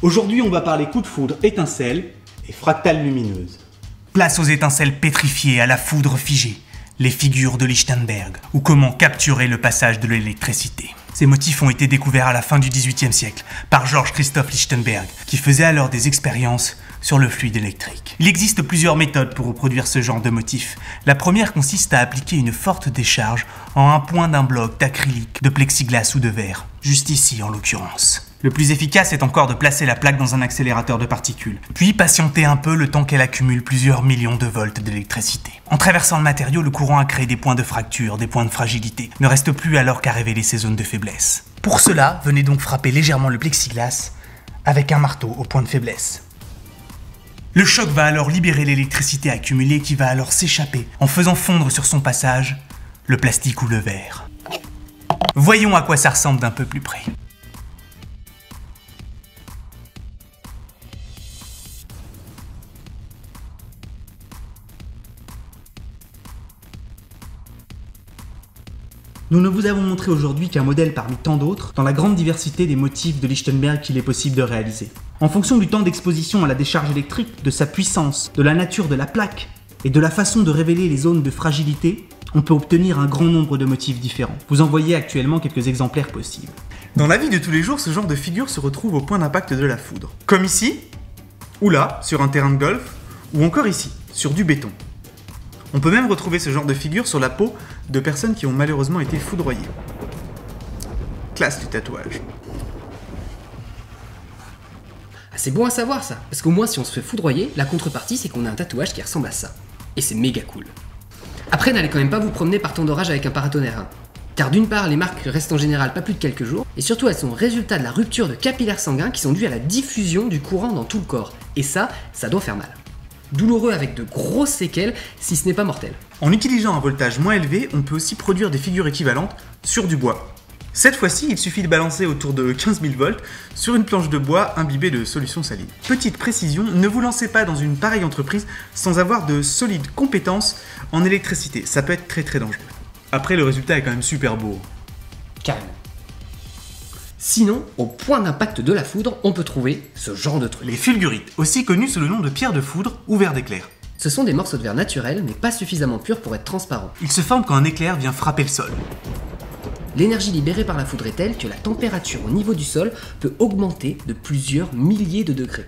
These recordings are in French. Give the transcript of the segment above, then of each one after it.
Aujourd'hui, on va parler coup de foudre, étincelle et fractale lumineuse. Place aux étincelles pétrifiées, à la foudre figée, les figures de Lichtenberg, ou comment capturer le passage de l'électricité. Ces motifs ont été découverts à la fin du XVIIIe siècle par Georg Christoph Lichtenberg, qui faisait alors des expériences sur le fluide électrique. Il existe plusieurs méthodes pour reproduire ce genre de motifs. La première consiste à appliquer une forte décharge en un point d'un bloc d'acrylique, de plexiglas ou de verre, juste ici en l'occurrence. Le plus efficace est encore de placer la plaque dans un accélérateur de particules, puis patienter un peu le temps qu'elle accumule plusieurs millions de volts d'électricité. En traversant le matériau, le courant a créé des points de fracture, des points de fragilité. Ne reste plus alors qu'à révéler ces zones de faiblesse. Pour cela, venez donc frapper légèrement le plexiglas avec un marteau au point de faiblesse. Le choc va alors libérer l'électricité accumulée qui va alors s'échapper en faisant fondre sur son passage le plastique ou le verre. Voyons à quoi ça ressemble d'un peu plus près. Nous ne vous avons montré aujourd'hui qu'un modèle parmi tant d'autres dans la grande diversité des motifs de Lichtenberg qu'il est possible de réaliser. En fonction du temps d'exposition à la décharge électrique, de sa puissance, de la nature de la plaque et de la façon de révéler les zones de fragilité, on peut obtenir un grand nombre de motifs différents. Vous en voyez actuellement quelques exemplaires possibles. Dans la vie de tous les jours, ce genre de figure se retrouve au point d'impact de la foudre. Comme ici, ou là, sur un terrain de golf, ou encore ici, sur du béton. On peut même retrouver ce genre de figure sur la peau de personnes qui ont malheureusement été foudroyées. Classe du tatouage. C'est bon à savoir ça, parce qu'au moins si on se fait foudroyer, la contrepartie c'est qu'on a un tatouage qui ressemble à ça. Et c'est méga cool. Après, n'allez quand même pas vous promener par temps d'orage avec un paratonnerre. Hein. Car d'une part, les marques restent en général pas plus de quelques jours, et surtout elles sont le résultat de la rupture de capillaires sanguins qui sont dus à la diffusion du courant dans tout le corps. Et ça doit faire mal. Douloureux avec de grosses séquelles, si ce n'est pas mortel. En utilisant un voltage moins élevé, on peut aussi produire des figures équivalentes sur du bois. Cette fois-ci, il suffit de balancer autour de 15 000 volts sur une planche de bois imbibée de solution saline. Petite précision, ne vous lancez pas dans une pareille entreprise sans avoir de solides compétences en électricité, ça peut être très dangereux. Après, le résultat est quand même super beau. Carrément. Sinon, au point d'impact de la foudre, on peut trouver ce genre de truc. Les fulgurites, aussi connus sous le nom de pierre de foudre ou verre d'éclair. Ce sont des morceaux de verre naturels, mais pas suffisamment purs pour être transparents. Ils se forment quand un éclair vient frapper le sol. L'énergie libérée par la foudre est telle que la température au niveau du sol peut augmenter de plusieurs milliers de degrés,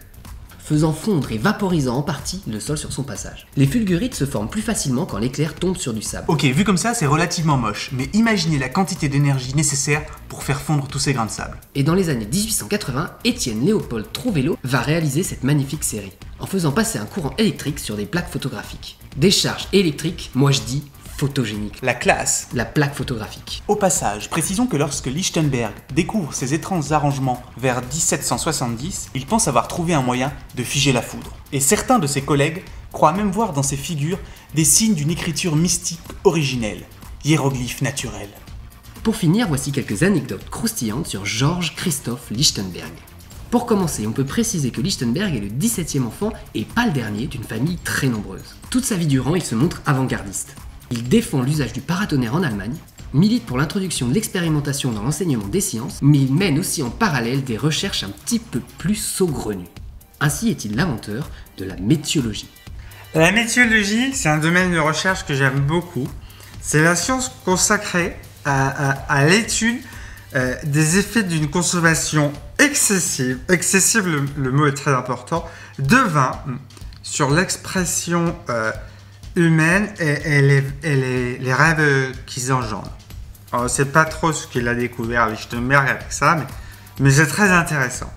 faisant fondre et vaporisant en partie le sol sur son passage. Les fulgurites se forment plus facilement quand l'éclair tombe sur du sable. Ok, vu comme ça, c'est relativement moche, mais imaginez la quantité d'énergie nécessaire pour faire fondre tous ces grains de sable. Et dans les années 1880, Étienne Léopold Trouvelot va réaliser cette magnifique série, en faisant passer un courant électrique sur des plaques photographiques. Des charges électriques, moi je dis photogénique. La classe. La plaque photographique. Au passage, précisons que lorsque Lichtenberg découvre ces étranges arrangements vers 1770, il pense avoir trouvé un moyen de figer la foudre. Et certains de ses collègues croient même voir dans ces figures des signes d'une écriture mystique originelle, hiéroglyphes naturels. Pour finir, voici quelques anecdotes croustillantes sur Georg Christoph Lichtenberg. Pour commencer, on peut préciser que Lichtenberg est le 17e enfant et pas le dernier d'une famille très nombreuse. Toute sa vie durant, il se montre avant-gardiste. Il défend l'usage du paratonnerre en Allemagne, milite pour l'introduction de l'expérimentation dans l'enseignement des sciences, mais il mène aussi en parallèle des recherches un petit peu plus saugrenues. Ainsi est-il l'inventeur de la météorologie. La météorologie, c'est un domaine de recherche que j'aime beaucoup. C'est la science consacrée à l'étude des effets d'une consommation excessive, le mot est très important, de vin sur l'expression humaine et les rêves qu'ils engendrent. On ne sait pas trop ce qu'il a découvert Lichtenberg avec ça, mais c'est très intéressant.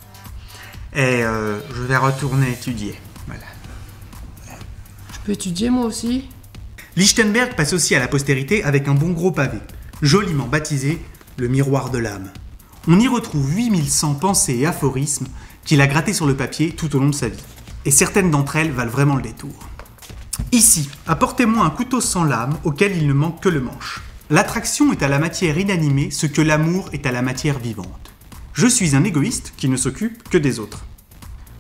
Et je vais retourner étudier. Voilà. Je peux étudier moi aussi ? Lichtenberg passe aussi à la postérité avec un bon gros pavé, joliment baptisé le miroir de l'âme. On y retrouve 8100 pensées et aphorismes qu'il a grattés sur le papier tout au long de sa vie. Et certaines d'entre elles valent vraiment le détour. Ici, apportez-moi un couteau sans lame auquel il ne manque que le manche. L'attraction est à la matière inanimée ce que l'amour est à la matière vivante. Je suis un égoïste qui ne s'occupe que des autres.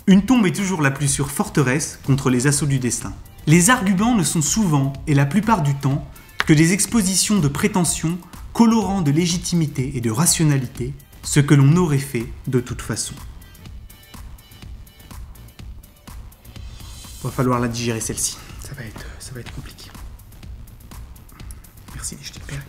Une tombe est toujours la plus sûre forteresse contre les assauts du destin. Les arguments ne sont souvent, et la plupart du temps, que des expositions de prétention colorant de légitimité et de rationalité ce que l'on aurait fait de toute façon. Va falloir la digérer celle-ci. Ça va être compliqué. Merci Lichtenberg.